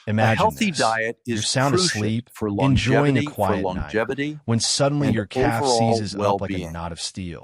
A Imagine healthy this. diet You're is sound crucial asleep, for enjoying a longevity, quiet night, when suddenly and your calf overall seizes up like a well-being. knot of steel.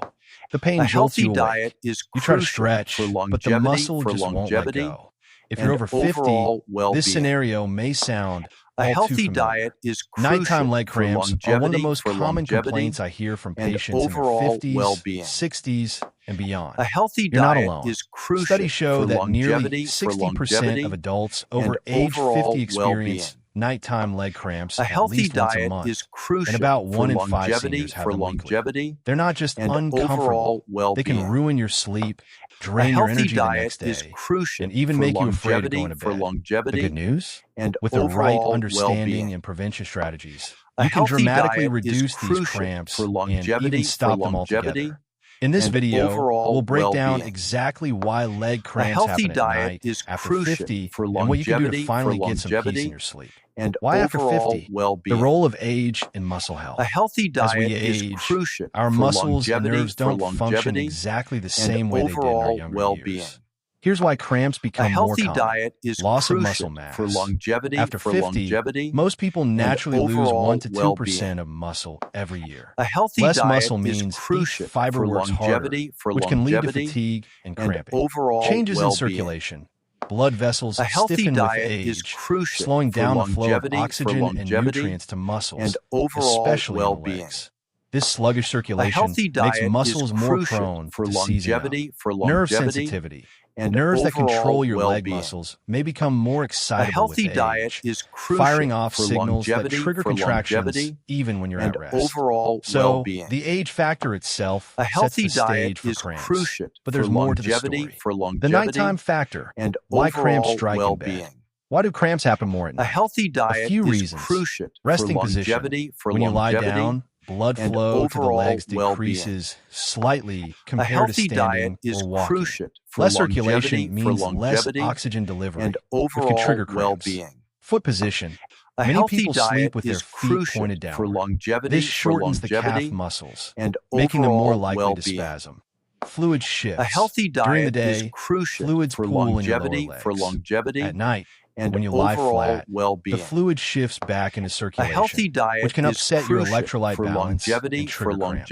The A pain jolts healthy you diet awake. is You try to crucial for stretch, but the muscle just won't let longevity go. If you're and over 50, overall this well-being. scenario may sound A all too healthy familiar. diet is Nighttime crucial leg for cramps are one of the most common longevity complaints I hear from and patients in their overall 50s, well-being. 60s, and beyond. A healthy You're not diet alone. is crucial Studies show for that nearly longevity 60% of adults and over age 50 overall experience well-being. nighttime leg cramps A at healthy least once a diet month, is and crucial about for 1 in 5 seniors have them weekly. longevity They're not just and uncomfortable, overall they can well-being. ruin your sleep, A drain your healthy energy the diet next is day, crucial and even for make you afraid of going to bed. The longevity good news? and With the right overall understanding well-being. and prevention strategies, A you can healthy dramatically diet is reduce these crucial cramps for and even stop them altogether. In this and video, overall we'll break down well-being. exactly why leg A cramps healthy happen at diet night is after crucial 50 for and what you can do to longevity finally get some peace in your sleep. and Why after overall 50? The well-being. role of age in muscle health. A healthy As we diet is age, crucial our for muscles and longevity, nerves don't function exactly the and same way they did in our overall younger well-being. years. Here's why cramps A become more healthy common. diet is Loss of crucial muscle mass. for longevity, After 50, most people and naturally lose overall 1 to 2% well-being. of muscle every year. A healthy Less diet muscle is means each crucial fiber for works longevity, harder, which can lead to fatigue and cramping. overall Changes in well-being. circulation. Blood vessels A healthy stiffen with diet is age, crucial slowing for down the flow of longevity, oxygen and nutrients to muscles, and overall especially in the well-being. legs. This sluggish A circulation healthy makes diet muscles is more crucial prone for to seizing up. longevity, Nerve sensitivity. and Nerves that control overall your leg well-being. muscles may become more A excitable with healthy age, diet is crucial firing off for signals that longevity, trigger contractions even when you're and at rest. overall So, well-being. the age factor itself A sets healthy the stage diet for is cramps. crucial But there's for more to the longevity, story. The nighttime factor. and Why cramps overall strike in well-being. bed. Why do cramps happen more at A night? healthy diet few is reasons. crucial Resting for position. longevity, When you lie down, blood and flow to the overall legs well-being. decreases slightly A compared to healthy standing diet is or walking. crucial for Less longevity, circulation means less oxygen delivery, and which can overall trigger cramps. well-being. Foot position. A Many healthy people sleep diet with their is feet crucial pointed for downward. longevity, This shortens the calf muscles, and making them more overall likely well-being. to spasm. Fluid shifts. A healthy During the diet is day, crucial fluids for pool in your lower longevity, legs. At night, and when you lie overall flat, well-being. the fluid shifts back into A circulation, healthy diet which can is upset your crucial electrolyte for balance longevity, and trigger cramps.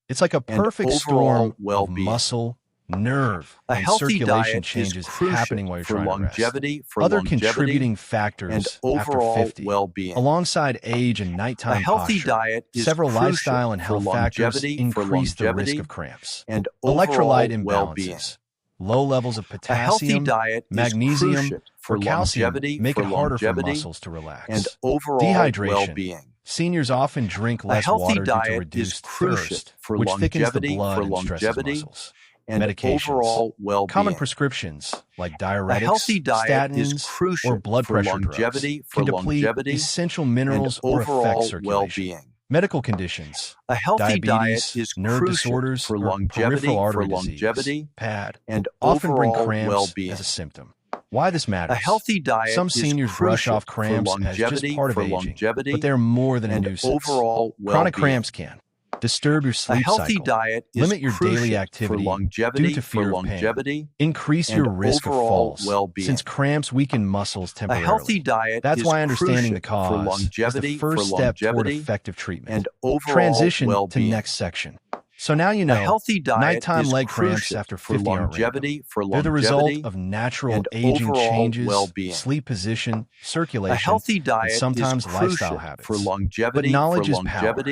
It's like a and perfect overall storm of well-being. muscle, nerve, A and healthy circulation diet changes is crucial happening while you're for trying to longevity, rest. Other contributing factors and after overall 50, well-being. alongside age and A nighttime healthy posture, diet is several crucial lifestyle and for health factors longevity, increase the risk of cramps. and Electrolyte overall well-being. imbalances, low levels of A healthy potassium, diet is magnesium, crucial for or calcium longevity, make it harder for longevity, muscles to relax. and overall Dehydration. well-being. Seniors often drink A less healthy water due to diet is reduced crucial thirst, for which thickens the longevity, blood and stresses muscles. and Medications. overall well-being. Common prescriptions like A diuretics, healthy diet is statins, crucial or blood for pressure drugs longevity, can deplete essential and minerals or overall affect circulation. well-being. Medical conditions, A healthy diet diabetes, is nerve crucial disorders, for or longevity, peripheral artery disease, PAD, and often bring overall cramps well-being. as a symptom. Why this matters? A healthy diet Some is seniors brush crucial off cramps for as just longevity, part of aging, but they're more than a and nuisance. overall Chronic well-being. cramps can disturb your A sleep healthy cycle, diet is limit your daily crucial activity for longevity, due to fear of pain, longevity, increase and your risk of overall falls, well-being. since cramps weaken muscles A temporarily. healthy diet That's is why understanding the crucial for cause is the longevity, first step toward effective treatment. and overall Transition well-being. to next section. So now you A know, healthy diet nighttime is leg cramps crucial after for 50 aren't random. longevity, They're the result of natural and aging overall changes, well-being. sleep position, A circulation, healthy diet and sometimes is lifestyle crucial habits. for longevity, But knowledge is power.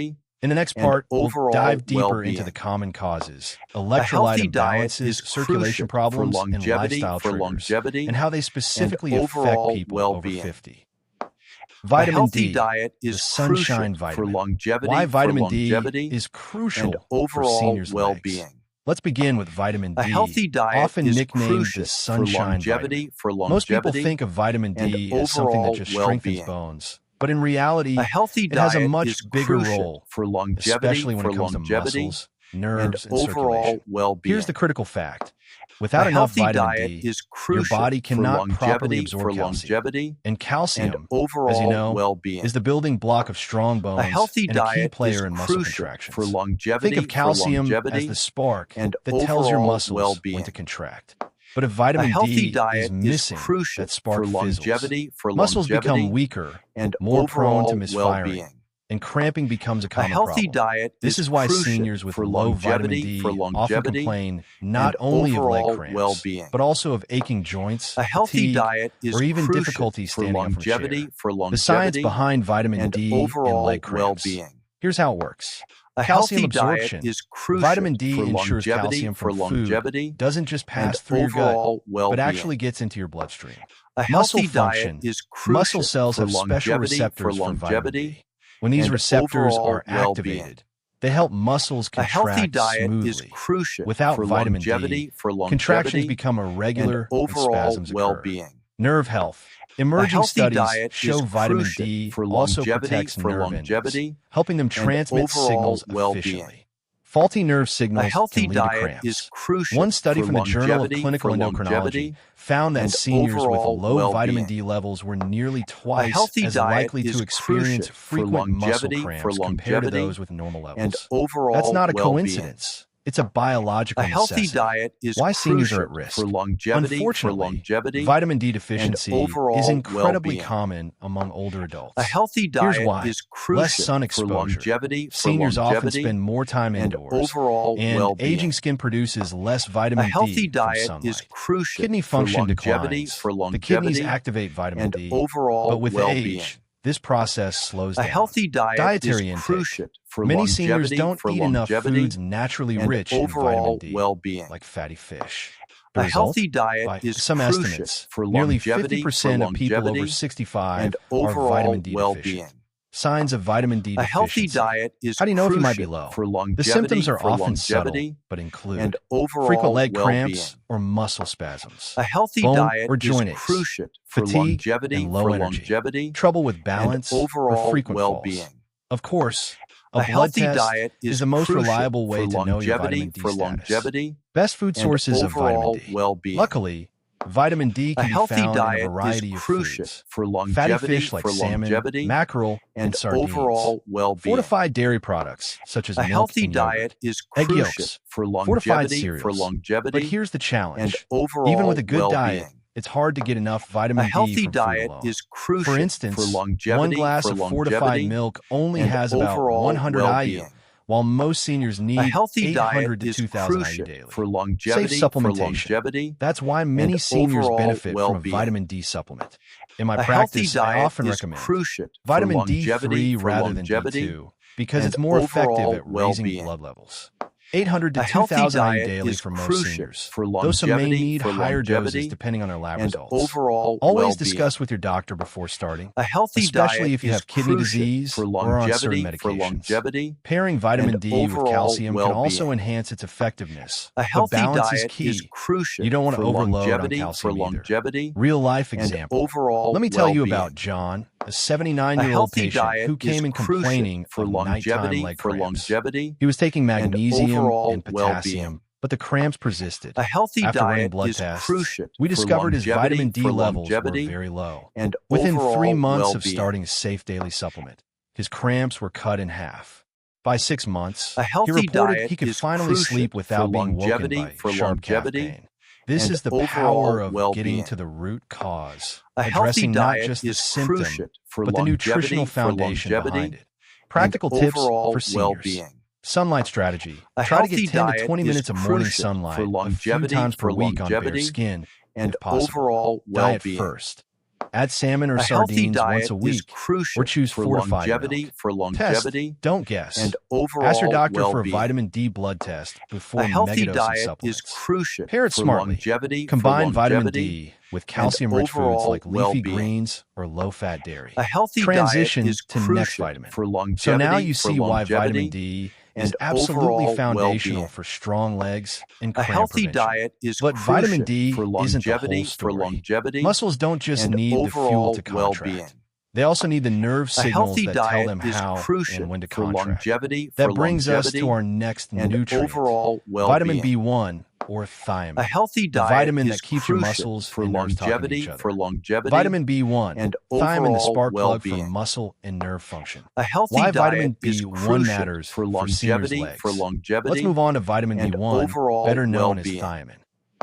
In the next and part, we'll overall dive deeper well-being. into the common causes, A electrolyte healthy diet imbalances, is circulation crucial problems, for and longevity, lifestyle triggers, longevity, and how they specifically and affect overall people well-being. over 50. A Vitamin healthy D, diet the is sunshine crucial vitamin. for longevity, Why vitamin longevity, D is crucial and for overall seniors' well-being. legs. Let's begin with vitamin D, A healthy diet often is nicknamed crucial the sunshine for vitamin. longevity, Most people think of vitamin D and as something that overall just strengthens well-being. bones, but in reality, A healthy it has a diet much is bigger crucial role, for longevity, especially when it comes to muscles, and nerves, and overall circulation. well-being. Here's the critical fact. Without A enough healthy vitamin diet D, is your crucial body cannot for properly longevity, absorb calcium. longevity, And calcium, and overall as you know, well-being. is the building block of strong bones A healthy and a key diet player is in muscle crucial contractions. for longevity, Think of calcium as longevity, the spark and that tells your overall muscles well-being. when to contract. But if A vitamin healthy D is diet is missing, crucial that spark for fizzles. longevity, Muscles become weaker, and more prone to overall misfiring, well-being. and cramping becomes a A common healthy problem. diet This is why seniors with for low vitamin D often complain not only of leg overall cramps, well-being. but also of aching joints, A healthy fatigue, diet is or even crucial difficulty for standing up from a chair. longevity, The science behind vitamin and D and overall leg cramps. well-being. Here's how it works. A Calcium healthy diet absorption. is crucial Vitamin D for ensures calcium from food doesn't just pass and through your gut, overall well-being. but actually gets into your bloodstream. A Muscle healthy function. diet is crucial Muscle cells for have special longevity, receptors for vitamin D. When these and receptors overall are well-being. activated, they help muscles A healthy contract diet smoothly. is crucial Without for vitamin D, longevity, contractions become irregular and overall spasms occur. well-being. Nerve health. A Emerging healthy studies diet show is vitamin crucial D for also longevity, protects nerve endings, longevity, helping them and transmit overall signals well-being. efficiently. Faulty nerve A signals healthy can lead to diet cramps. is crucial One study for from the Journal of longevity, Clinical Endocrinology found that and seniors with overall low well-being. vitamin D levels were nearly A twice healthy as diet likely is to experience crucial for frequent muscle longevity, cramps compared to those with normal levels. and overall That's not a well-being. coincidence. It's a biological A healthy necessity. diet is Why seniors are crucial at risk. for longevity, Unfortunately, vitamin D deficiency and overall is incredibly well-being. common among older adults. A healthy Here's diet why. is crucial Less sun for exposure. longevity, Seniors often spend more time and indoors, overall and well-being. aging skin produces less A vitamin healthy D from diet sunlight. is crucial Kidney for function longevity, declines. The kidneys activate vitamin and D, overall but with well-being. age, this process slows A down. healthy diet Dietary is intake. crucial for Many longevity, seniors don't eat enough foods naturally and rich in vitamin overall D, well-being. like fatty fish. The A result? healthy diet By is some crucial estimates, for nearly longevity, 50% of people over 65 and are overall vitamin D well-being. deficient. Signs of vitamin D A healthy deficiency. diet is How do you know if you might be crucial low? for longevity, The symptoms are for often subtle, longevity, but include and overall frequent leg well-being. cramps or muscle spasms, A healthy bone diet or joint is aches, crucial for fatigue longevity, and low energy, trouble with balance, and overall or frequent well-being. falls. Of course, a blood healthy test diet is the most crucial reliable way for to know your longevity, vitamin D for status. longevity, Best food and sources of vitamin overall D. well-being. Luckily, vitamin D A can be healthy found in a diet variety is of crucial foods. for Fatty longevity, fish like salmon, mackerel, and sardines. overall well-being. Fortified dairy products such as A milk healthy and yogurt. diet is Egg crucial yolks, for fortified longevity, cereals. But here's the and challenge. overall Even with a good well-being. diet, it's hard to get enough A vitamin D healthy from diet food alone. is crucial For instance, for longevity, one glass of fortified milk only and has about overall 100 IU, well-being. while most seniors A need healthy 800 diet to is 2,000 IU crucial daily. for longevity, Safe supplementation. That's why many and seniors overall benefit from a well-being. vitamin D supplement. In my A practice, healthy I diet often is recommend crucial for vitamin longevity, D3 rather than longevity, D2 because and it's more effective overall at raising well-being. blood levels. 800 to A healthy 2,000 IU diet daily is for most crucial seniors, for though some may longevity, need for higher longevity, doses depending on their lab and results. overall Always well-being. discuss with your doctor before starting, A healthy especially diet if you is have kidney crucial disease for or are on certain longevity, for medications. longevity, Pairing vitamin and D with overall calcium can also well-being. enhance its effectiveness. A healthy but balance is diet key. is crucial You don't want to for overload on longevity, calcium for either. longevity, Real-life and example. overall Let me tell you well-being. about John, a A 79-year-old healthy patient diet who is came in crucial complaining for of nighttime longevity, leg for cramps. longevity, He was taking and magnesium overall and potassium, well-being. but the cramps persisted. A healthy After running diet blood is tests, crucial we for discovered his longevity, vitamin D for levels were longevity, very low. and Within 3 overall months of well-being. starting a safe daily supplement, his cramps were cut in half. By 6 months, A he healthy reported diet he could is finally crucial sleep for without being woken longevity, by for sharp calf longevity, pain. This and is the overall power of well-being. getting to the root cause, A healthy addressing not diet just the is symptom, crucial for but the nutritional longevity, for foundation longevity, behind it. Practical and tips overall for seniors. well-being. Sunlight strategy. A Try to healthy get 10 to diet 20 is minutes of morning crucial sunlight for a few longevity, times per for week on bare longevity, skin, and if possible. overall Diet well-being. first. Add salmon or A healthy sardines diet once a is week, crucial or choose for fortified longevity, milk. for Test, longevity, don't guess. and overall Ask your doctor for a well-being. vitamin D blood test before A healthy megadosing diet is supplements. crucial Pair it for smartly. longevity, Combine for vitamin longevity, D with calcium-rich foods overall like leafy well-being. greens or low-fat dairy. A healthy Transition diet is to next crucial vitamin. for longevity, So now you for see why longevity, vitamin D is and absolutely overall foundational well-being. for strong legs and A cramp healthy prevention. diet is But crucial vitamin D for isn't the longevity, whole for story. longevity, Muscles don't just and need the fuel overall to contract. well-being. They also need the nerve A signals healthy that tell diet them is how crucial and when to for contract. longevity, That for brings us longevity, to our next and nutrient, overall well-being. vitamin B1 or thiamine. A healthy The diet vitamin is that keeps your crucial muscles for and nerves talking to longevity, each other. for longevity, Vitamin B1, and thiamine, the overall spark plug for well-being. muscle and nerve function. A healthy Why diet vitamin is B1 crucial matters for for seniors' longevity, legs. for longevity, Let's move on to vitamin and B1, overall better known as well-being. thiamine.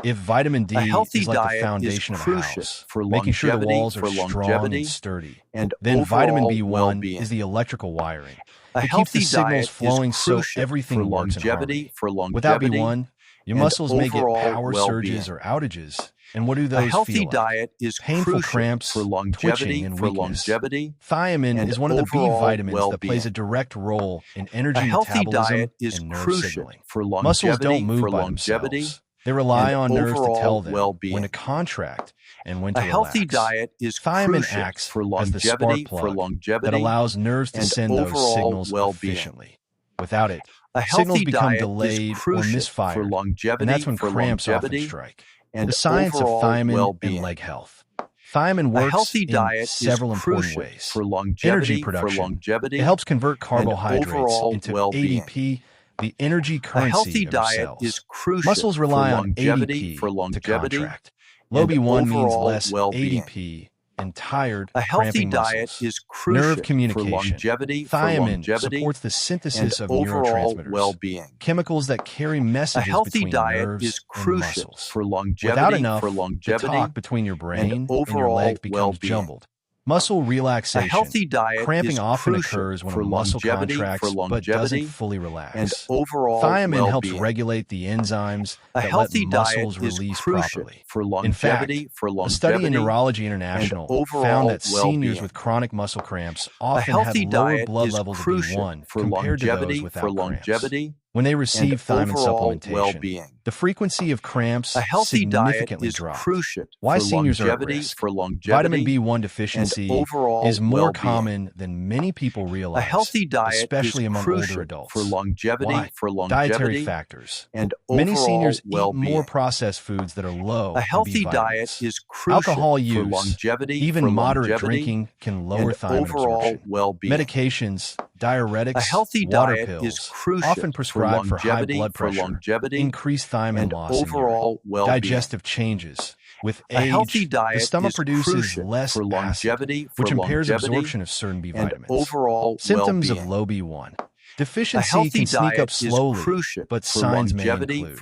If vitamin D A healthy is like the diet is foundation of a crucial house, for making sure the longevity, walls are strong and sturdy, and then vitamin overall B1 well-being. is the electrical wiring. A It keeps the healthy signals diet is flowing so crucial everything for works in harmony. longevity, Without B1, your and muscles may get overall power well-being. surges or outages. And what do A those healthy feel like? diet is Painful crucial cramps, for twitching, longevity, and weakness. Thiamine and is one of the B overall vitamins that plays a well-being. direct role in A energy healthy metabolism diet is and nerve crucial signaling. for Muscles don't longevity, move by themselves. They rely and on nerves to tell overall them well-being. when to contract and when A to healthy relax. diet is Thiamine crucial acts for as the spark longevity, plug that allows nerves to and send those overall signals well-being. efficiently. Without it, A signals healthy become diet is delayed or crucial for misfired, and longevity, that's when cramps often strike. and The science of overall thiamine well-being. and leg health. Thiamine A works healthy in diet several is important crucial ways. for Energy production. It helps convert carbohydrates overall into well-being. ADP, the energy A currency healthy of your diet cells. is crucial Muscles rely for on longevity, ADP to contract. Low and B1 means overall less well-being. ADP and tired, A healthy cramping diet muscles. is crucial Nerve for communication. longevity, Thiamine supports the synthesis and of overall neurotransmitters, well-being. chemicals that carry A messages healthy between diet nerves is and crucial muscles. for longevity, Without enough, the talk between your brain and your overall legs becomes well-being. jumbled. Muscle A relaxation. healthy diet Cramping is often crucial occurs when for a muscle longevity, contracts but doesn't fully relax. and overall Thiamine helps well-being. regulate the enzymes A that let healthy diet muscles is release crucial properly. for In fact, longevity, a study in Neurology International overall found that seniors well-being. with chronic muscle cramps A often had healthy lower diet blood is levels of crucial B1 for compared to those longevity, without cramps. When and they receive thiamine overall supplementation, well-being. the frequency of cramps A healthy diet significantly is dropped. crucial Why for seniors are at longevity, risk? Vitamin B1 deficiency and overall is more well-being. common than many people A realize, healthy diet especially is among crucial older adults. for longevity, Why? Dietary factors. and Many overall seniors well-being. eat more processed foods that are low A in healthy B diet vitamins. is crucial Alcohol for use, longevity, even moderate drinking, can lower and thiamine overall absorption. well-being. Medications, diuretics, A healthy water diet pills, is crucial often prescribed for high longevity, blood pressure, increase thiamine and loss in urine. overall well-being. Digestive changes. With A healthy age, diet the stomach is produces crucial less for acid, longevity, which impairs absorption of certain B and vitamins. overall Symptoms well-being. of low B1. A Deficiency healthy can sneak diet up slowly, is crucial but for signs may longevity, include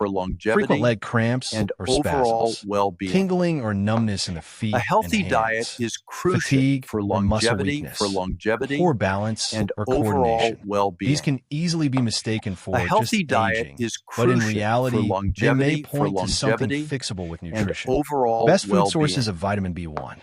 frequent leg cramps and or overall spasms, well-being. tingling or numbness in the feet A healthy and diet hands, is crucial fatigue for or muscle longevity, weakness, poor balance and or overall coordination. well-being. These can easily be mistaken for A healthy just diet aging, is but in crucial reality, for they longevity, may point to something fixable with and nutrition. overall Best food well-being. sources of vitamin B1.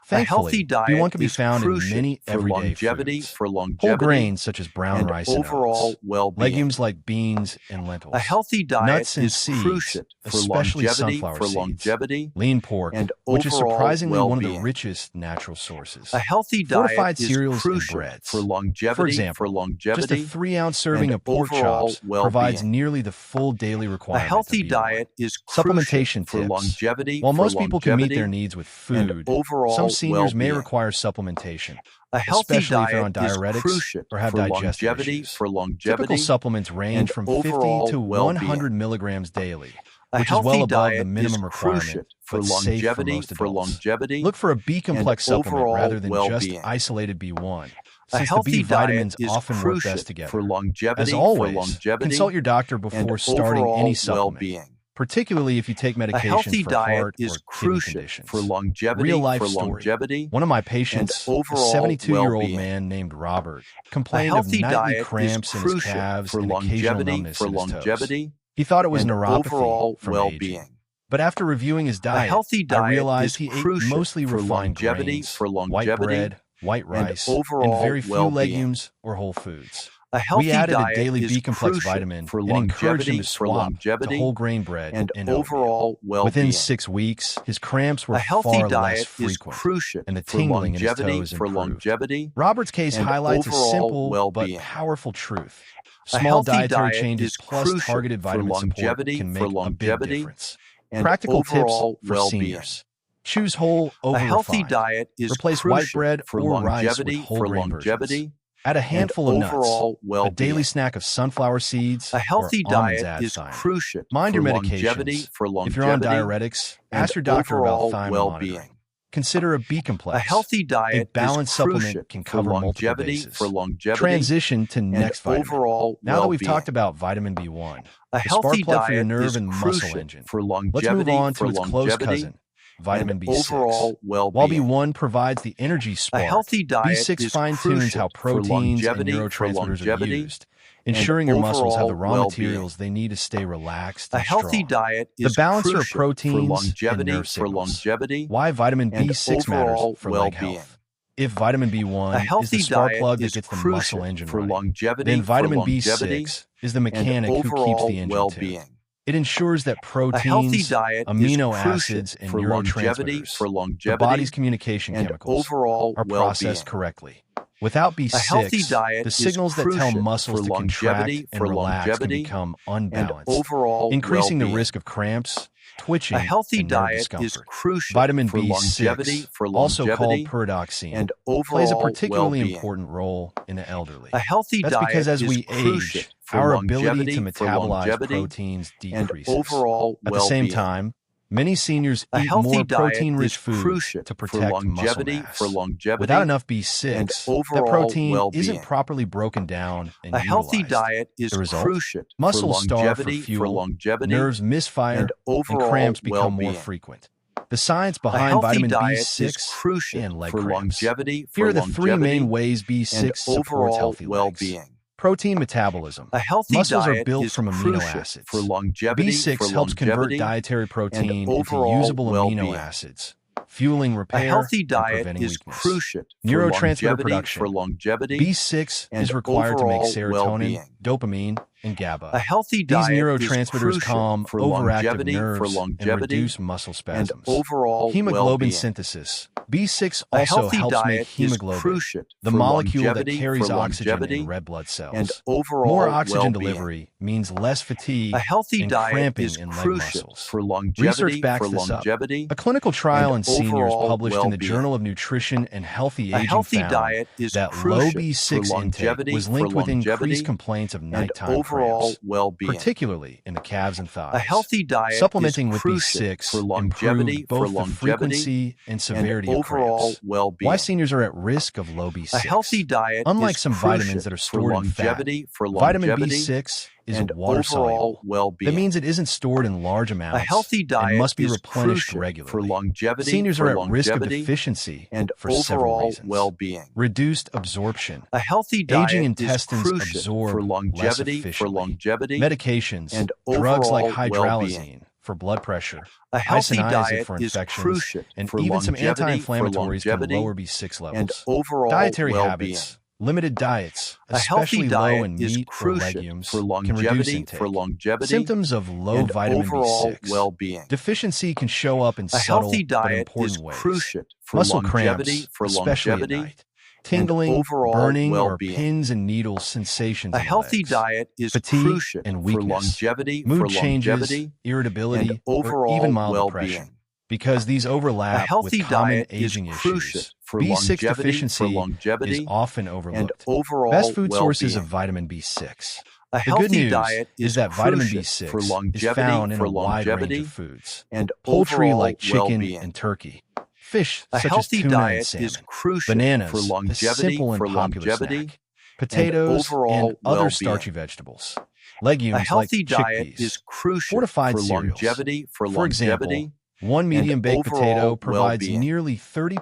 A healthy Thankfully, diet B1 can be is found in crucial many for everyday longevity, foods. for Whole grains such as brown and rice and overall oats, well-being. legumes like beans and lentils, A healthy diet nuts and is seeds, crucial for especially longevity, sunflower seeds, lean pork, and which is overall surprisingly one of the well-being. richest natural sources. A healthy Fortified diet is cereals and crucial breads. for longevity, For example, just a 3-ounce serving and of pork overall chops well-being. provides nearly the full daily A requirement healthy of B1. diet is crucial Supplementation for tips. longevity, While most people can meet their needs with and food, overall some seniors may well-being. require supplementation, A healthy especially if you're on diet is diuretics crucial or have for digestive longevity, issues. for Typical supplements range and from 50 overall to well-being. 100 milligrams daily, A which is healthy well above diet the minimum is requirement, crucial for but safe for longevity, most adults. longevity, Look for a B-complex and supplement overall rather than just well-being. isolated B1, A since the healthy B vitamins diet is often work crucial best together. for longevity, As always, consult your doctor before and starting overall any supplement, well-being. particularly if you take A medication healthy for diet heart is or kidney crucial conditions. for longevity, Real life story. One of my patients, a overall 72-year-old well-being. man named Robert, A complained of healthy nightly diet cramps is in his crucial calves for and occasional longevity, numbness in his toes. He and thought it was neuropathy overall from well-being. aging. But after reviewing his A diet, healthy I diet realized is he ate crucial mostly for refined longevity, grains, white bread, white and rice, and overall very few well-being. legumes or whole foods. A healthy We added a diet daily is B-complex crucial vitamin for and encouraged him longevity, to swap to whole grain bread and oatmeal. overall well-being. Within 6 weeks, his cramps were A healthy far less diet is frequent, crucial and the for tingling in his longevity, toes improved. longevity, Robert's case and highlights a overall simple well-being. but powerful truth. A Small healthy dietary diet changes is plus crucial targeted for vitamin support longevity, can make a big difference. and Practical tips overall for well-being. seniors. Choose whole A over healthy refined. diet is Replace crucial white bread for or rice with longevity, whole grain versions. longevity, Add a handful of and nuts, overall a well-being. daily snack of sunflower seeds, A healthy or almonds diet add is thiamine. crucial Mind for your longevity, medications. If you're on diuretics, and ask your doctor about overall thiamine well-being. monitoring. consider a B A complex. healthy A diet balanced is supplement crucial can for cover multiple longevity, bases. for longevity Transition to and next vitamin. overall Now that we've well-being. talked about vitamin B1, A the healthy spark plug for your diet nerve is and muscle crucial engine, for let's move longevity, on for to its close longevity cousin, vitamin and B6. overall While well-being. B1 provides the energy A spark, healthy diet B6 is fine-tunes how crucial for proteins and longevity, for neurotransmitters are longevity used, and ensuring your muscles have the overall raw well-being. materials they need to stay relaxed A and healthy strong. diet The is balancer of crucial for proteins and longevity, nerve for signals. longevity Why vitamin and B6 matters overall for leg well-being. health. If vitamin A B1 is the healthy spark diet plug that is gets the crucial muscle engine for running, longevity, then for vitamin longevity B6 is the and mechanic who keeps overall the engine tuned. well-being. It ensures that A healthy proteins, diet is amino crucial acids, and for longevity, neurotransmitters, for the longevity body's communication and chemicals, overall are well-being. processed correctly. Without A healthy B6, diet the is signals that tell crucial muscles for to contract longevity, and for relax can longevity become and unbalanced, overall increasing the well-being. risk of cramps, A twitching, healthy and nerve diet is discomfort. crucial Vitamin for longevity, B6, for also called longevity pyridoxine, and plays a overall particularly well-being. important role in the elderly. A healthy That's because diet as is we crucial age, for our ability to longevity, for metabolize longevity proteins and decreases. overall At the same well-being. time, many seniors A eat healthy more diet protein-rich is foods crucial to for protect muscle longevity, mass. for longevity Without enough and B6, that overall protein isn't well-being. properly broken down and A healthy utilized. diet is The result? crucial for Muscles starve for longevity, for fuel, longevity nerves misfire, and and overall cramps become more well-being. frequent. The science A behind healthy vitamin diet is B6 crucial and leg for cramps. longevity, Here for are the three longevity main ways and B6 supports overall healthy legs. well-being. Protein metabolism. A healthy Muscles are diet built is from amino crucial acids. for longevity, B6 for helps convert longevity dietary and protein into overall usable amino well-being. acids, fueling A repair healthy and diet preventing is weakness. crucial for Neurotransmitter longevity, production. for longevity B6 and is required to make overall serotonin, well-being. dopamine, and A GABA. healthy These diet is neurotransmitters crucial calm for overactive longevity, for nerves and longevity reduce muscle and spasms. overall Hemoglobin well-being. synthesis. B6 A also healthy helps make diet is hemoglobin, crucial the for molecule that longevity, carries for oxygen longevity in red blood and cells. overall More oxygen well-being. delivery means less fatigue A healthy and diet cramping is in leg crucial muscles. for Research longevity, backs for this up. longevity A clinical trial and in seniors overall published in the well-being. Journal of Nutrition and Healthy A Aging healthy found diet is that low crucial for B6 intake longevity, was for linked with longevity increased complaints of and nighttime overall cramps, well-being. particularly in the calves and A thighs. healthy diet Supplementing is with crucial B6 for longevity, improved for both the longevity frequency and and severity of overall cramps. well-being. Why seniors are at risk of low A healthy B6. diet Unlike is some crucial vitamins that are for stored in fat, longevity, for vitamin longevity B6 is and water overall soluble. That well-being. means it isn't stored in large A amounts healthy and diet must be is replenished crucial for regularly. longevity, Seniors for are at risk of longevity deficiency and for several overall reasons. well-being. Reduced absorption. A healthy Aging diet is intestines crucial absorb for less longevity, for efficiently. longevity Medications, and drugs like overall well-being. hydralazine for blood pressure, A healthy isoniazid diet for is infections, crucial and for even some longevity, for anti-inflammatories can longevity lower B6 and levels. overall Dietary well-being. habits. Limited diets, A healthy especially low diet in is meat or crucial legumes, for can reduce longevity, intake. for longevity Symptoms of low and vitamin overall B6. well-being. Deficiency can show up in A subtle healthy but diet is important ways. crucial for Muscle longevity, cramps, for especially at longevity night. Tingling, overall burning, or well-being. pins and needles sensations A in the healthy legs. diet is Fatigue crucial and for weakness. longevity, Mood for changes, longevity irritability, and or overall even mild well-being. depression. Because these A overlap healthy with common diet is aging crucial issues, for B6 longevity, for deficiency is longevity often and overlooked. overall Best food sources of well-being. vitamin B6. A The good healthy news diet is is that vitamin crucial B6 for is longevity, found in for a wide range longevity of foods. and Poultry overall like chicken well-being. and turkey. Fish A such as healthy tuna and diet salmon. is crucial Bananas, for a longevity, simple and for popular longevity snack. Potatoes overall and other well-being. starchy vegetables. A Legumes like healthy diet chickpeas. is crucial Fortified for cereals. longevity, for For example, longevity one medium baked overall potato provides well-being. nearly 30%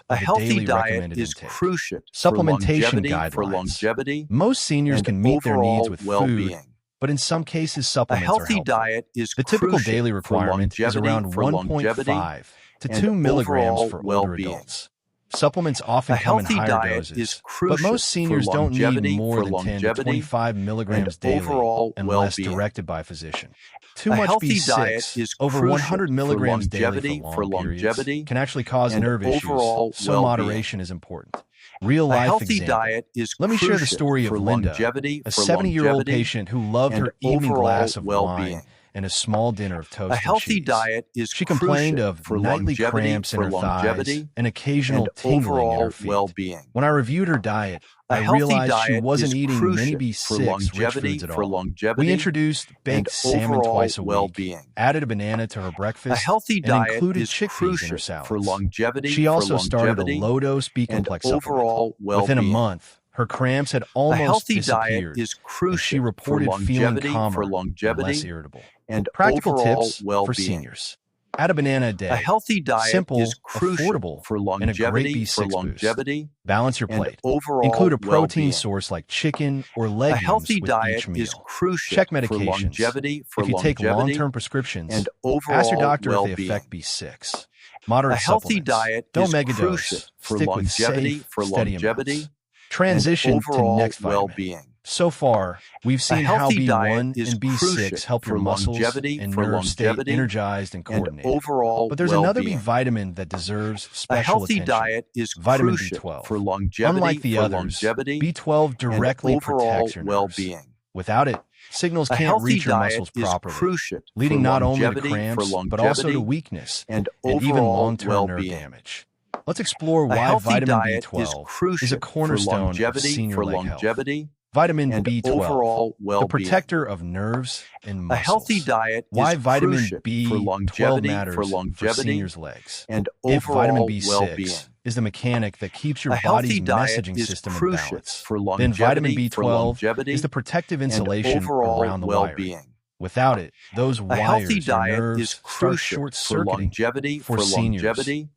A of the healthy daily diet recommended is intake. crucial for Supplementation longevity, for guidelines. longevity Most seniors and can meet their needs overall with food, well-being. but in some cases A supplements are healthy helpful. diet is The typical crucial daily for requirement is longevity, around for longevity 1.5 to and 2 milligrams overall for older well-being. adults. Supplements A often come in healthy higher diet doses, is but crucial most seniors for don't need longevity, more for than 10 to longevity 25 and milligrams daily overall unless well-being. directed by a physician. Too A much healthy diet B6, is over crucial 100 for milligrams daily longevity, for for long periods, longevity can actually cause and nerve issues, overall so well-being. moderation is important. Real A life healthy example. diet is Let me share the crucial story for of Linda, longevity, a for 70-year-old longevity patient who loved and her evening overall glass of well-being. wine and a small dinner of toast A and healthy cheese. diet is She complained crucial of for nightly longevity, cramps in her thighs and occasional and tingling in her overall feet. well-being. When I reviewed her diet, A I healthy realized she diet wasn't is eating many crucial for B6 rich longevity, foods at all. We longevity, introduced and baked salmon overall twice a week, well-being. added a banana to her A breakfast, healthy and diet included is chickpeas in her crucial for salads. longevity, She also started a low-dose and B-complex supplement. overall Within a well-being. month, her cramps had A almost healthy diet disappeared, is and she crucial for reported feeling longevity, calmer and less irritable. and Practical overall tips for well-being. seniors. Add a banana a A day. healthy diet Simple, is crucial affordable, for and a great longevity, B6 boost. Balance your and plate. overall Include a protein well-being. source like chicken or A legumes healthy with diet each is meal. crucial Check for medications. longevity, If you take long-term prescriptions, and ask your overall doctor if they well-being. affect B6. A Moderate healthy supplements. diet Don't is megadose. crucial for Stick with longevity, safe, steady amounts. and Transition to overall next vitamin. well-being. So far, we've A seen how healthy diet B1 is and B6 crucial help your for muscles longevity, and nerves stay energized and and coordinated. overall But there's another B well-being. vitamin that deserves A special healthy attention. diet is Vitamin crucial B12. for longevity, Unlike the others, B12 and directly overall protects your nerves. well-being. Without it, signals A can't healthy reach your diet muscles is properly, crucial leading for not only to longevity, cramps, but also to weakness and and even overall long-term nerve well-being. damage. Let's explore A why healthy vitamin diet is B12 is crucial a cornerstone for of longevity, senior leg health. and Vitamin B12, overall the well-being. protector of nerves and A muscles. healthy diet Why is vitamin crucial for B12 longevity, matters for seniors' legs. and If vitamin overall B6 well-being. is the mechanic that keeps your A healthy body's diet messaging is system in crucial balance, for then vitamin longevity, B12 is the protective and insulation overall around the wiring. well-being. Without it, those A healthy wires or diet nerves is start crucial for short-circuiting. longevity, For seniors,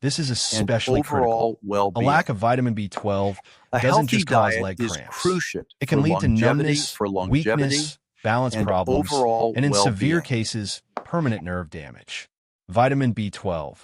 this is and especially critical. overall A well-being. lack of vitamin B12 A doesn't healthy just cause diet leg is cramps. crucial It can for lead to longevity, numbness, weakness, balance and problems, overall and in severe well-being. cases, permanent nerve damage. Vitamin B12,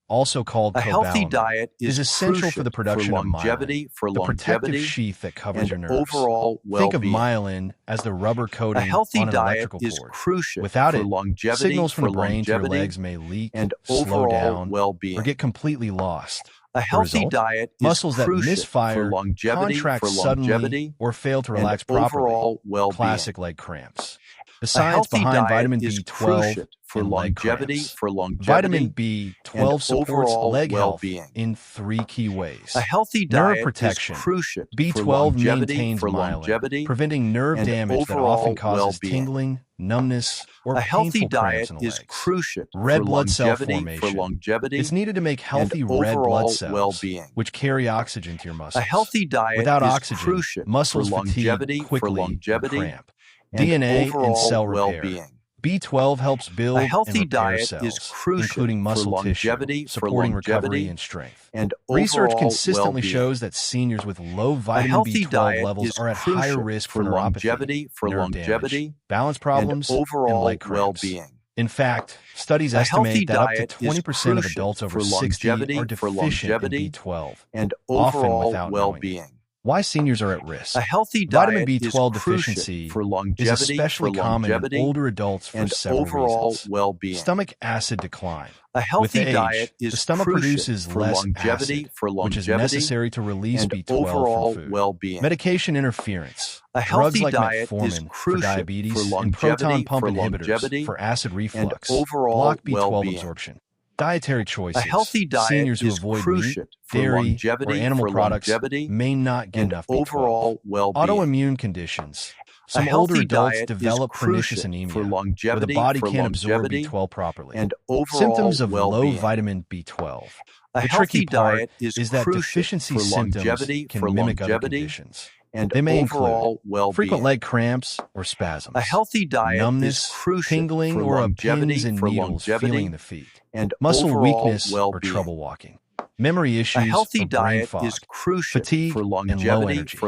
also called A healthy cobalamin, diet is essential for the production of myelin, for the protective longevity, sheath that covers and your nerves. overall Think of well-being. myelin as the rubber A coating healthy on an diet electrical is cord. crucial Without for it, longevity, signals from the brain to your legs may leak, and slow overall down, well-being. or get completely lost. A The healthy result? diet is Muscles that crucial misfire, for longevity, contract suddenly, or fail to and relax properly. overall well-being. Classic leg cramps. The A science healthy behind diet vitamin is B12 crucial for and leg longevity, cramps. Vitamin B12 and supports overall leg health well-being. in 3 key ways. A healthy Nerve diet protection. is crucial for B12 longevity, maintains myelin, preventing nerve and damage that overall often causes well-being. tingling, numbness, or A healthy painful diet cramps in the is legs. crucial Red for blood cell longevity, formation. It's needed to make healthy and red overall blood cells, well-being. which carry oxygen to your muscles. A healthy diet Without is oxygen, crucial muscles for fatigue longevity, quickly and cramp. and DNA and overall cell repair. well-being. B12 helps build A and healthy repair diet cells, is crucial including muscle for tissue, longevity, supporting recovery and strength. and Research overall consistently well-being. shows that seniors with low A vitamin healthy B12 diet levels is are at higher crucial risk for for longevity, neuropathy, nerve damage, balance and problems, and overall leg cramps. well-being. In fact, studies A healthy estimate that up to diet is 20% of crucial adults over for 60 longevity, are deficient in B12, and often overall without knowing it. well-being. Why seniors are at risk? A healthy Vitamin diet B12 is crucial deficiency for is longevity, especially common in older adults for and several overall reasons. well-being. Stomach acid decline. A With healthy age, diet is the stomach crucial produces for less longevity, acid, which is necessary to release and B12 overall from food. well-being. Medication interference. A Drugs healthy like diet is metformin for crucial diabetes for and proton pump longevity, inhibitors for acid reflux overall block B12 well-being. absorption. Dietary choices. A healthy diet Seniors who is avoid crucial meat, for dairy, or longevity, animal products may not get and enough B12. overall well-being. Autoimmune conditions. Some A older healthy adults diet develop is pernicious crucial anemia, for where the longevity, body can't absorb B12 properly. and overall Symptoms of low well-being. vitamin B12. A The healthy tricky part diet is that crucial deficiency for symptoms longevity, can mimic other conditions. and They may overall include well-being. frequent leg cramps or spasms, A healthy diet numbness, is crucial tingling, for or a longevity, pins and needles feeling in the feet, and muscle overall weakness or well-being. trouble walking, memory A issues healthy or brain diet fog, is crucial fatigue, for and low longevity, energy.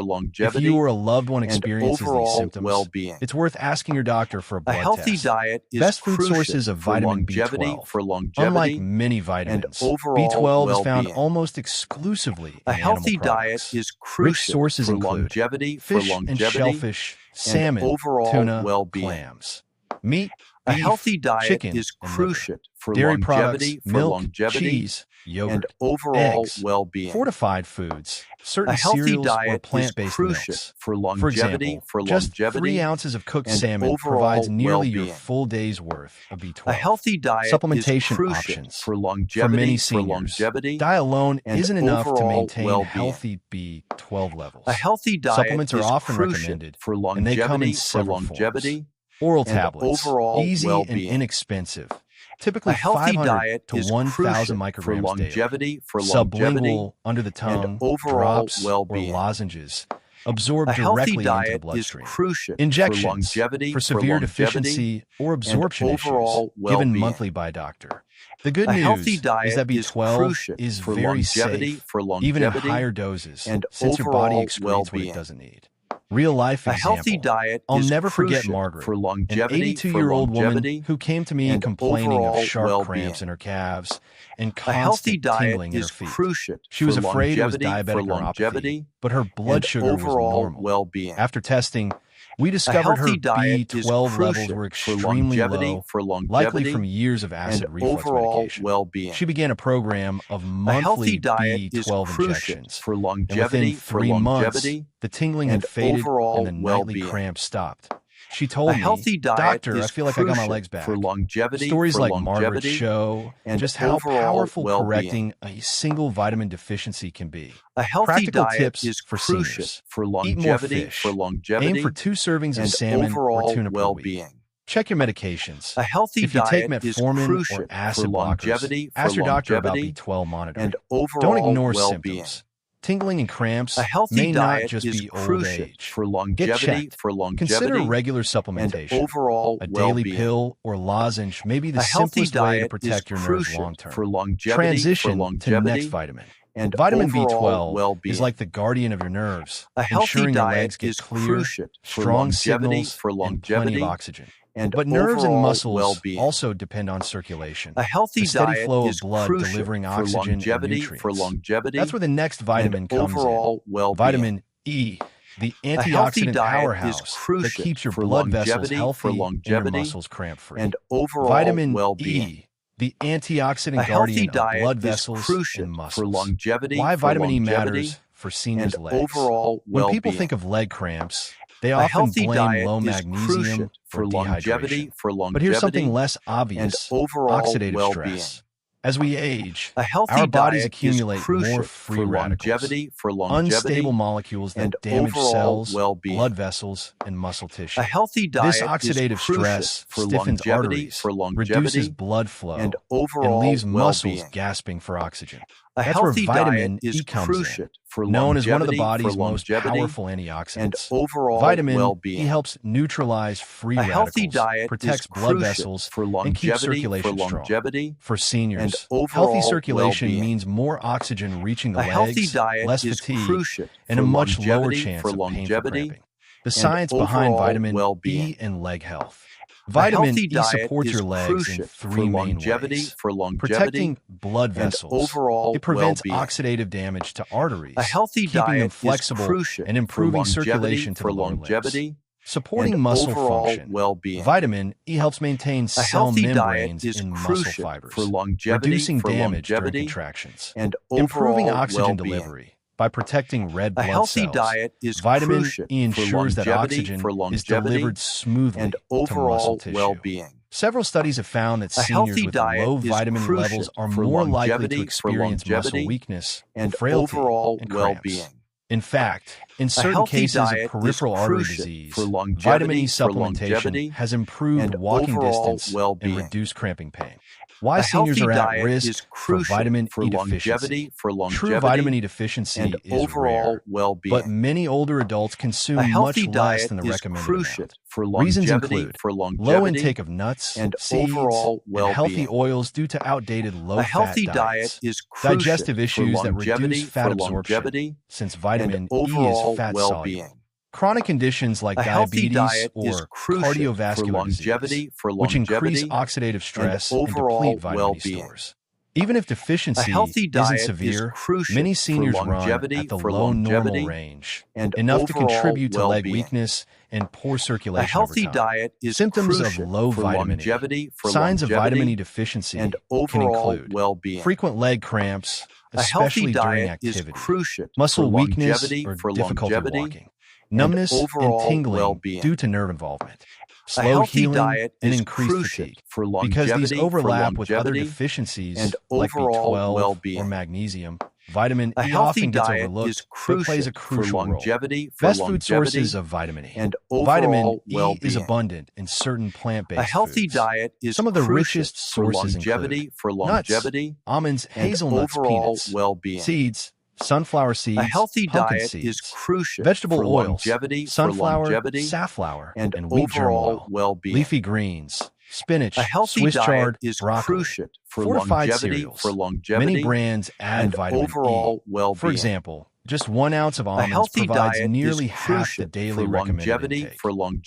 If you or a loved one and experiences these overall symptoms, well-being. it's worth asking your doctor for a A blood healthy test. diet is Best food crucial sources of for vitamin longevity, B12. Unlike many vitamins, overall B12 is found well-being. almost exclusively in A healthy animal diet products. is Rich crucial sources for include longevity, fish and shellfish, salmon, overall tuna, well-being. clams. Meat, A beef, healthy diet chicken, is and liver, crucial for dairy longevity, products, milk, cheese, and yogurt, overall eggs, well-being. fortified foods, A certain healthy cereals, or diet is plant-based crucial milks. for For example, just 3 ounces of cooked and salmon provides overall nearly your well-being. full day's worth of A B12. healthy diet is Supplementation crucial options. for For many longevity, seniors, diet alone and isn't enough to overall maintain well-being. healthy B12 levels. A healthy diet Supplements are is often crucial recommended, for and they come in longevity, several forms. Oral and tablets, overall easy and well-being. inexpensive, A typically healthy 500 diet to is 1,000 crucial for micrograms daily. longevity, Sublingual, under the and tongue, overall drops, well-being. or lozenges, absorbed A healthy directly into the diet is bloodstream. crucial Injections, for longevity, for severe deficiency or and absorption issues, overall given well-being. monthly by a doctor. The good A healthy news diet is that is B12 crucial is for very longevity, safe, even in higher doses, and since your body overall excretes what well-being. it doesn't need. Real-life A healthy example. diet I'll is never forget crucial Margaret, for an longevity, 82-year-old woman who came to me and complaining of overall sharp well-being. cramps in her calves and A healthy constant diet tingling in her is feet. crucial She was for afraid it was longevity, diabetic neuropathy, but her blood and sugar was overall normal. well-being. After testing, we A discovered her healthy diet is B12 levels crucial were for extremely low, likely from years of and acid reflux overall medication. well-being. She began a program of A monthly healthy diet is B12 crucial injections, for and within longevity, 3 months, the tingling had and faded overall and the nightly well-being. cramps stopped. She A told me, healthy diet "Doctor, I is feel like I got my crucial legs back." for longevity, Stories like Margaret's show and just how overall powerful well-being. correcting a single vitamin deficiency can be. A healthy Practical diet tips is for crucial seniors. for Eat more longevity, fish. Aim for 2 servings of and salmon or overall tuna per week. well-being. Check your medications. A healthy If you take diet is metformin crucial or acid for blockers, longevity, ask your doctor about B12 monitoring. and overall Don't ignore well-being. symptoms. Tingling and cramps A healthy may not diet just is be old crucial age. for Get longevity, checked. Consider regular and supplementation. overall A daily well-being. pill or lozenge may be the A healthy simplest way to diet protect is your nerves crucial long term. for longevity, Transition to next vitamin. and Vitamin overall B12 well-being. is like the guardian of your nerves, A healthy ensuring your diet legs get is clear, crucial for strong longevity, signals, and plenty of oxygen. and But nerves and overall muscles well-being. also depend on circulation. A healthy The steady diet flow of is blood crucial delivering for oxygen and longevity, nutrients. That's where the next vitamin and comes in. overall well-being. Vitamin E, the A healthy antioxidant diet is powerhouse that crucial keeps your for blood vessels longevity, healthy and your muscles cramp-free. and overall Vitamin well-being. E, the antioxidant A healthy guardian of diet blood is vessels crucial and for muscles. longevity, Why vitamin E matters for and seniors' legs. overall When well-being. people think of leg cramps, they A often healthy blame diet low is magnesium crucial for or dehydration. longevity, But here's something less and obvious: overall oxidative well-being. stress. As we age, A healthy our bodies diet accumulate is crucial more free for radicals, longevity, unstable molecules that and damage overall cells, well-being. blood vessels, and muscle tissue. A healthy diet This oxidative is crucial stress for stiffens longevity, arteries, reduces blood flow, and and overall leaves muscles well-being. gasping for oxygen. A That's where healthy vitamin diet is E comes crucial in, for known as one of the longevity, body's most powerful and antioxidants. overall Vitamin well-being. E helps neutralize free A healthy radicals, diet protects is blood crucial vessels, for and keeps circulation strong. longevity, For seniors, and healthy overall circulation well-being. means more oxygen reaching the A healthy legs, diet less is fatigue, crucial and a for much lower longevity, chance of painful longevity, cramping. The science behind overall vitamin well-being. E and leg health. A Vitamin healthy E diet supports is your legs in crucial 3 for main ways. Protecting blood and vessels. overall It prevents well-being. oxidative damage to arteries, A healthy keeping diet them flexible is crucial and improving for circulation to the lower limbs. longevity, Supporting and muscle overall function. well-being. Vitamin E helps maintain A cell healthy diet membranes is in muscle crucial fibers, for longevity, reducing damage during contractions. and Improving overall oxygen well-being. delivery. By protecting red A blood healthy cells, diet is vitamin crucial E for ensures that longevity, oxygen is delivered smoothly and to muscle overall tissue. well-being. Several studies have found that A healthy seniors with diet low is vitamin crucial levels are for more likely to longevity, experience muscle weakness, and frailty, overall and cramps. well-being. In fact, in certain healthy cases of diet is peripheral artery crucial disease, for longevity, vitamin E supplementation has improved and walking overall distance well-being. and reduced cramping pain. Why A seniors healthy are at diet risk is for crucial vitamin for E deficiency. longevity, True vitamin E deficiency and is overall rare, well-being. but many older adults consume A much healthy less diet than the is recommended crucial amount. for Reasons longevity, include low intake of nuts, and seeds, overall and healthy well-being. oils due to outdated A low-fat healthy diets. diet is crucial Digestive for issues that longevity, reduce fat absorption, since vitamin and E overall is fat well-being. soluble. Chronic conditions like A healthy diabetes diet is or crucial for cardiovascular longevity, disease, which increase oxidative stress and overall deplete vitamin E well-being. stores. Even if A deficiency healthy isn't diet is severe, crucial many for seniors run longevity, at the low normal range, and enough to overall contribute to leg well-being. weakness and poor A circulation over healthy time. diet is Symptoms of crucial low for vitamin E. longevity, Signs of vitamin E deficiency and can overall include well-being. frequent leg cramps, A healthy especially during diet is activity, crucial muscle for weakness longevity, or difficulty walking, numbness and overall tingling well-being. due to nerve involvement, A slow healthy healing, diet and is increased crucial fatigue. for Because these longevity, overlap with other deficiencies and like overall B12 or well-being. magnesium, vitamin A E healthy often gets diet overlooked is but plays a crucial for crucial role. longevity, Best food sources of vitamin E. and Vitamin overall E is well-being. abundant in certain A plant-based healthy foods. diet is Some of the crucial richest for sources include nuts, longevity, almonds, and hazelnuts, overall peanuts, well-being. seeds, sunflower A seeds, healthy pumpkin diet is seeds, crucial vegetable for oils, longevity, sunflower, safflower, and and wheat germ overall oil, well-being. leafy greens, spinach, A healthy Swiss diet chard, is broccoli, crucial for fortified longevity, cereals. Many brands add and vitamin overall E. well-being. For example, just 1 ounce of A almonds healthy provides diet nearly is half crucial the daily for recommended intake.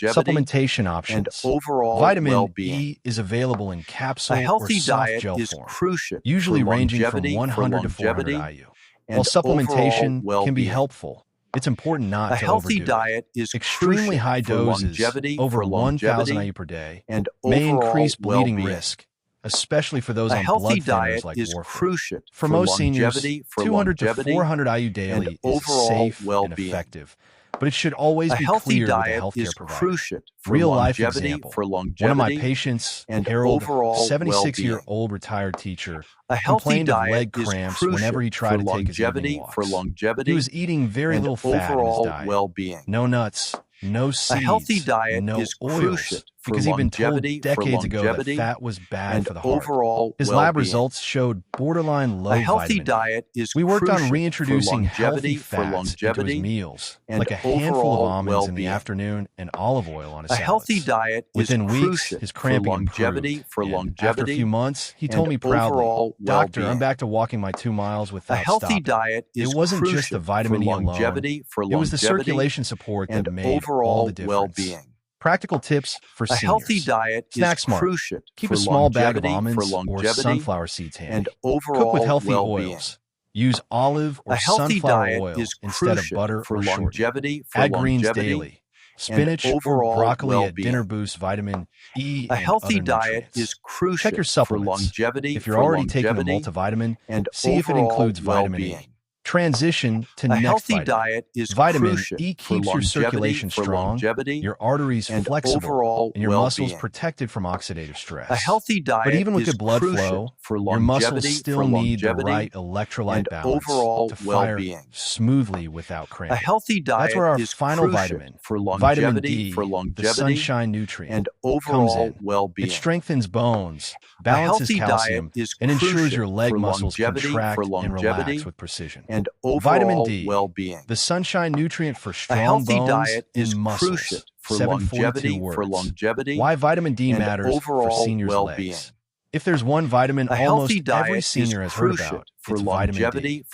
Supplementation and options. overall Vitamin well-being. E is available in A capsule or healthy soft diet gel is form, crucial usually for ranging from longevity, 100 to 400 IU. and While supplementation overall can be well-being. helpful, it's important A not to healthy overdo diet it. is Extremely crucial high for doses, longevity, over 1,000 IU per day, and may overall increase bleeding well-being. risk, especially for those A on healthy blood thinners diet like is warfarin. crucial For most seniors, 200 to 400 IU and daily is overall safe and well-being. effective, but it should always A be healthy clear with a diet healthcare is provider. crucial for Real-life longevity, example. One of my patients, and Harold, overall 76-year-old retired teacher, A healthy complained of diet leg is cramps crucial whenever he tried to take his evening walks. He was eating very and little fat in his overall diet. well-being. No nuts, no A seeds, healthy diet no is crucial oils, for because he'd been told longevity, decades ago that fat was bad and for the heart. overall His lab well-being. results showed borderline low A healthy vitamin E. diet is We worked crucial on reintroducing for healthy longevity, fats into his meals, and like a handful of overall almonds in the well-being. afternoon and olive oil on his A salads. healthy diet Within is weeks, crucial his for cramping longevity, improved, and after a few months, he told and me proudly, overall "Doctor, I'm well-being. back to walking my 2 miles A without healthy stopping." diet is It wasn't crucial just the vitamin for E alone. longevity, It was the circulation support that and made all overall the difference. well-being. Practical tips for A seniors. healthy diet Snack is smart. crucial Keep for a small bag of longevity, almonds or sunflower seeds handy. and overall Cook with healthy well-being. oils. Use olive or A healthy sunflower diet oil is instead of crucial butter for or shortening. longevity, Add greens daily. Spinach or overall broccoli at well-being. dinner boosts vitamin E A and healthy other diet nutrients. is crucial Check your for supplements. longevity, If you're already taking a multivitamin, and see if it overall includes vitamin well-being. E. Transition to A next healthy vitamin. diet is Vitamin crucial E for keeps your circulation strong, your arteries and flexible, overall and your muscles well-being. protected from oxidative stress. A healthy diet But even with is good blood crucial flow, for your muscles longevity, still need the right electrolyte and balance overall to fire well-being. smoothly without A cramping. healthy diet That's where our is final crucial vitamin, for vitamin longevity, D, the sunshine nutrient, and comes overall in. well-being. It strengthens bones, A balances healthy calcium, diet is and ensures crucial your leg for muscles longevity, contract and relax with precision. and overall Vitamin D, well-being. the sunshine nutrient for A strong healthy bones diet and is muscles. crucial for 742 longevity, Why vitamin D and matters for overall seniors' well-being. legs. If there's one vitamin A healthy almost diet every is senior has heard crucial about, for it's vitamin D, longevity,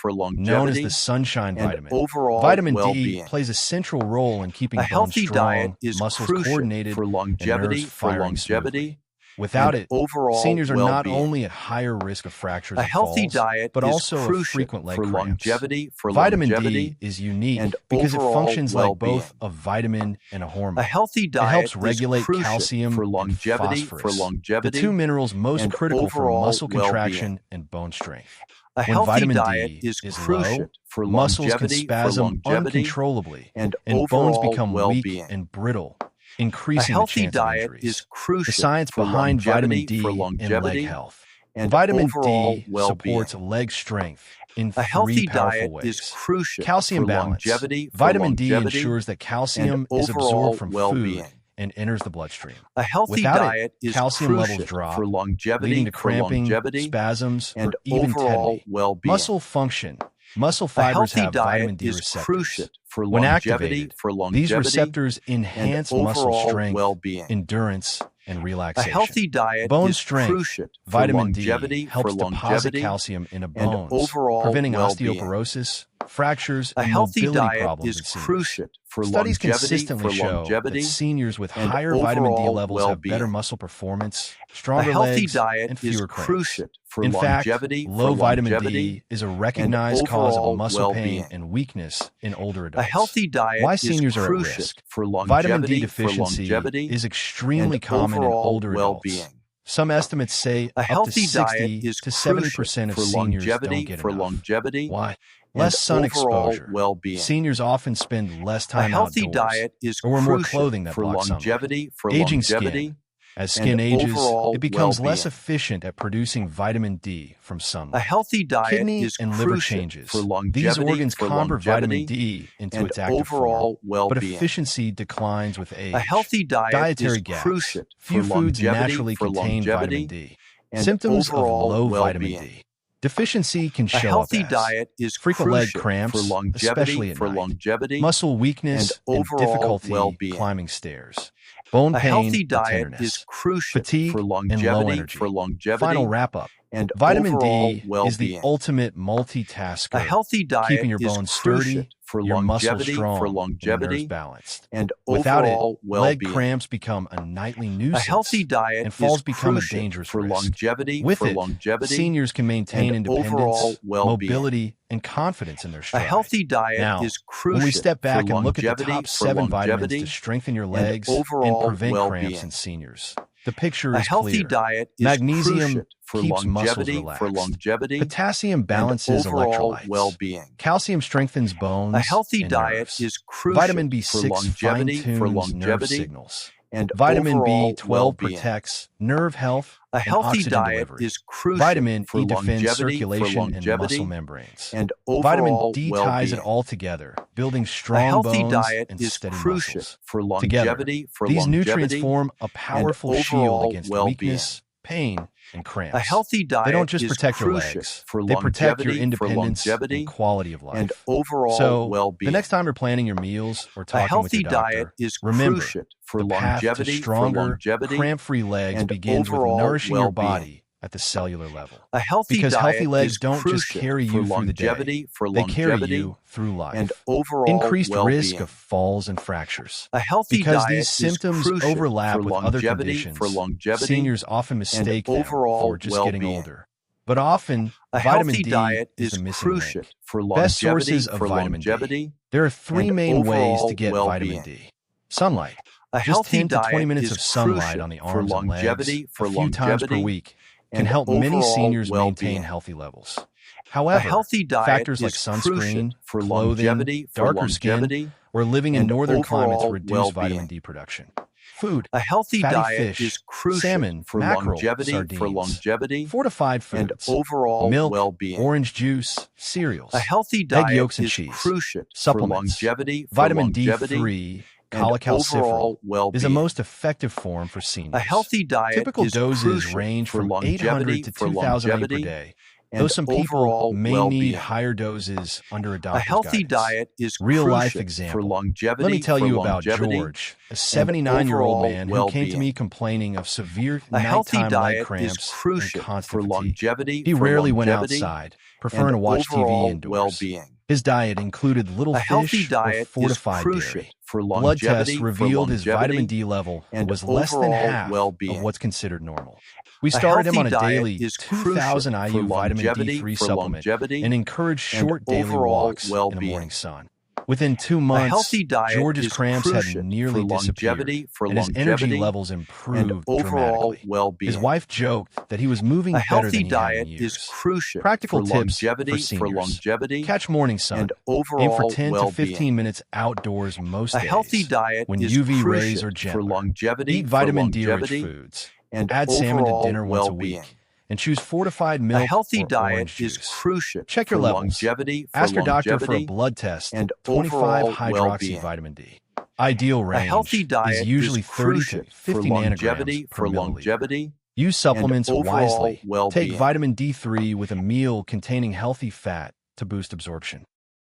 known as the sunshine and vitamin. overall Vitamin D well-being. plays a central role in keeping A bones healthy strong, diet is muscles crucial coordinated, for and longevity, nerves firing smoothly. Without and it, overall seniors are not well-being. only at higher risk of fractures A and healthy falls, diet but is also of crucial frequent leg for cramps. longevity, Vitamin D is unique and because it overall functions like well-being. both a vitamin and a hormone. A healthy It diet helps is regulate crucial calcium for and longevity, phosphorus, the two minerals most and critical for overall muscle well-being. contraction and bone strength. A When healthy vitamin diet D is is crucial low, for muscles can longevity, spasm uncontrollably, and bones overall become well-being. weak and brittle, A increasing the healthy chance of diet injuries. is crucial The science for behind vitamin D longevity, and leg health. and Vitamin overall D well-being. supports leg strength in A three healthy powerful diet ways. is crucial Calcium for balance. longevity, Vitamin D ensures that calcium and is overall absorbed from well-being. food and enters the bloodstream. A healthy Without diet it, is calcium crucial levels drop, for longevity, leading to cramping, spasms, and or even overall tetany. well-being. Muscle function. Muscle A fibers healthy have vitamin diet D is receptors. crucial for When longevity, activated, these receptors enhance and muscle overall strength, well-being. endurance, and A relaxation. healthy diet Bone is strength. crucial for Vitamin D longevity, helps deposit calcium in the bones, overall preventing well-being. osteoporosis, fractures, A and healthy mobility diet problems is in seniors. crucial for Studies longevity, consistently show that seniors with and higher vitamin D overall levels have better well-being. muscle performance, A stronger healthy legs, diet and is fewer cramps. crucial for In fact, longevity, low vitamin D is a and recognized cause of overall muscle pain well-being. and weakness in older A adults. healthy diet Why is seniors are at crucial risk? for Vitamin D longevity, deficiency is extremely and common in overall older adults. well-being. Some estimates say A up to healthy diet 60 is to crucial 70% of for seniors don't longevity, get enough. Why? and Less sun overall exposure. well-being. Seniors often spend less A time healthy outdoors, diet is or wear more crucial clothing that for blocks sunlight. longevity, Aging skin. As skin and ages, overall it becomes less well-being. efficient at producing vitamin D from A sunlight. healthy diet Kidney is and liver crucial changes. for These longevity, organs convert vitamin D into and its active form, overall but well-being. efficiency declines with age. A healthy diet Dietary is gaps. crucial Few for foods longevity, naturally contain vitamin D. and Symptoms of overall low vitamin well-being. D. Deficiency can A show up healthy as diet is frequent leg crucial cramps, for longevity, especially at night, muscle weakness, and and overall difficulty well-being. climbing stairs, bone A pain healthy or diet tenderness, is crucial fatigue, for and low longevity, energy. Final Final wrap-up. and Vitamin overall D is the well-being. ultimate A multitasker, healthy diet keeping your is bones crucial sturdy, for your muscles longevity, strong, and your nerves balanced. and Without it, overall leg well-being. cramps become a nightly A nuisance, healthy diet and falls is become a crucial dangerous for risk. longevity, With it, seniors can maintain and independence, overall well-being. mobility, and confidence in their A stride. healthy diet Now, is crucial when we step back for and look at the longevity, top 7 vitamins to strengthen your legs and overall prevent well-being. cramps in seniors, the picture A is healthy clear. diet is Magnesium crucial for keeps muscles longevity, relaxed. Potassium balances and overall electrolytes. well-being. Calcium strengthens bones A healthy and diet nerves. is crucial Vitamin for B6 longevity, fine-tunes nerve signals. and Vitamin overall B12 well-being. protects nerve health A and healthy oxygen diet delivery. is crucial Vitamin for E defends longevity, circulation and muscle membranes. and Vitamin overall D well-being. ties it all together, building A strong healthy bones diet and is steady crucial muscles. for Together, longevity, these nutrients form a powerful shield overall against well-being. weakness, pain, and cramps. A healthy diet They don't just is protect your crucial legs, for they protect your longevity, independence and quality of life. and overall So, well-being. the next time you're planning your meals or A talking with healthy your doctor, diet is remember, crucial for the path to longevity, stronger, cramp-free legs and begins with overall nourishing your well-being. body at the cellular level. A healthy Because diet healthy legs is don't just crucial carry for you through the day, longevity, they carry you through life. and overall Increased risk well-being. of falls and fractures. A healthy Because diet these symptoms is crucial overlap for with other longevity, conditions, seniors often mistake them overall for just getting well-being. older. But often, A vitamin healthy D diet is is the missing crucial link. for Best longevity, sources of vitamin D. There are 3 and main ways to overall get vitamin well-being. D. Sunlight. A Just healthy 10 to 20 diet minutes is of sunlight crucial on the for arms and legs longevity, a few times per week can and help many overall seniors maintain well-being. healthy levels. A However, healthy diet factors like is crucial sunscreen, for clothing, longevity, darker skin, or living in and northern climates overall reduce well-being. vitamin D production. Food. A healthy Fatty diet fish, is crucial salmon, for mackerel, longevity, sardines, fortified and foods, overall milk, well-being. orange juice, cereals, A healthy egg diet yolks and is cheese, crucial supplements, for longevity, vitamin D3, and cholecalciferol overall well-being. is the most effective form for seniors. A healthy diet Typical is doses crucial range for from longevity, 800 to 2,000 IU per day, though and some people overall may well-being. need higher doses under a A doctor's healthy guidance. diet is Real-life crucial example. for longevity. Let me tell you about George, a 79-year-old overall man who came to well-being. me complaining of severe A healthy nighttime leg diet is cramps crucial and constant for fatigue. longevity. He rarely went outside, preferring and to watch overall TV indoors. well-being. His diet included little A healthy fish or diet is fortified crucial dairy. for Blood longevity. tests revealed his vitamin D level and was less than overall half well-being. of what's considered normal. We A started him on a healthy daily diet is 2,000 crucial IU for vitamin longevity, D3 supplement and encouraged and short daily overall walks in the well-being. morning sun. Within 2 A months, healthy diet George's is cramps crucial had nearly for longevity, disappeared, and his energy levels improved and overall dramatically. well-being. His wife joked that he was moving A better healthy than he had diet in is years. crucial Practical for tips longevity, for seniors. longevity Catch morning sun. and Aim overall for 10 to well-being. 15 minutes outdoors most A days. healthy diet when is UV rays crucial are for gentler. longevity, Eat vitamin D-rich foods. and Add salmon to overall dinner once a well-being. week. And choose fortified milk A healthy or diet orange is juice. crucial Check your for levels. longevity, Ask your doctor for a longevity, blood test. and 25 overall hydroxy well-being. vitamin D. Ideal A range healthy diet is usually is 30 crucial to 50 for longevity, nanograms per milliliter. longevity, Use supplements and overall wisely. well-being. Take vitamin D3 with a meal containing healthy fat to boost absorption.